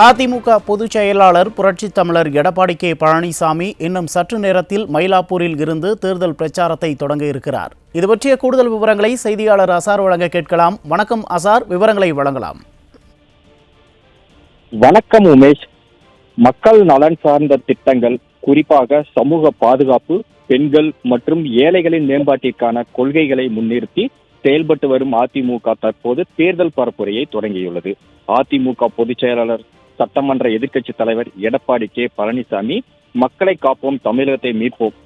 அதிமுக பொதுச் செயலாளர் புரட்சித் தமிழர் எடப்பாடி கே பழனிசாமி இன்னும் சற்று நேரத்தில் மயிலாப்பூரில் இருந்து தேர்தல் பிரச்சாரத்தை தொடங்க இருக்கிறார். இது பற்றிய கூடுதல் விவரங்களை செய்தியாளர் அசார் வழங்க கேட்கலாம். வணக்கம் அசார், விவரங்களை வழங்கலாம். வணக்கம் உமேஷ். மக்கள் நலன் சார்ந்த திட்டங்கள், குறிப்பாக சமூக பாதுகாப்பு, பெண்கள் மற்றும் ஏழைகளின் மேம்பாட்டிற்கான கொள்கைகளை முன்னிறுத்தி செயல்பட்டு வரும் அதிமுக தற்போது தேர்தல் பரப்புரையை தொடங்கியுள்ளது. அதிமுக பொதுச் செயலாளர் சட்டமன்ற எதிர்க்கட்சி தலைவர் எடப்பாடி கே பழனிசாமி மக்களை காப்போம், தமிழகத்தை மீட்போம்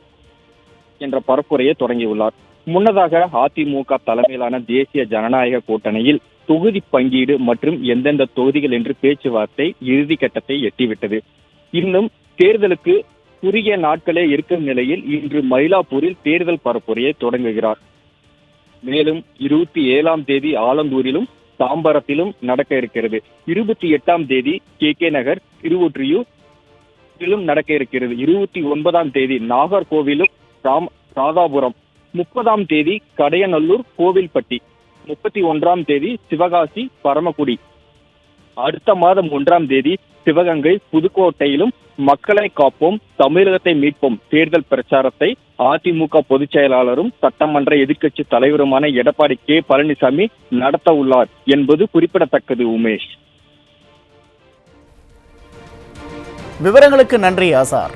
என்ற பரப்புரையை தொடங்கியுள்ளார். முன்னதாக அதிமுக தலைமையிலான தேசிய ஜனநாயக கூட்டணியில் தொகுதி பங்கீடு மற்றும் எந்தெந்த தொகுதிகள் என்று பேச்சுவார்த்தை இறுதி கட்டத்தை எட்டிவிட்டது. இன்னும் தேர்தலுக்கு குறுகிய நாட்களே இருக்கும் நிலையில் இன்று மயிலாப்பூரில் தேர்தல் பரப்புரையை தொடங்குகிறார். மேலும் 27ஆம் தேதி ஆலந்தூரிலும் தாம்பரத்திலும் நடக்க இருக்கிறது. 28ஆம் தேதி KK நகர், திருவொற்றியூரிலும் நடக்க இருக்கிறது. 29ஆம் தேதி நாகர்கோவிலும் ராதாபுரம், 30ஆம் தேதி கடையநல்லூர், கோவில்பட்டி, 31ஆம் தேதி சிவகாசி, பரமக்குடி, அடுத்த மாதம் 1ஆம் தேதி சிவகங்கை, புதுக்கோட்டையிலும் மக்களை காப்போம், தமிழகத்தை மீட்போம் தேர்தல் பிரச்சாரத்தை அதிமுக பொதுச் செயலாளரும் சட்டமன்ற எதிர்க்கட்சி தலைவருமான எடப்பாடி கே பழனிசாமி நடத்த உள்ளார் என்பது குறிப்பிடத்தக்கது. உமேஷ், விவரங்களுக்கு நன்றி ஆசார்.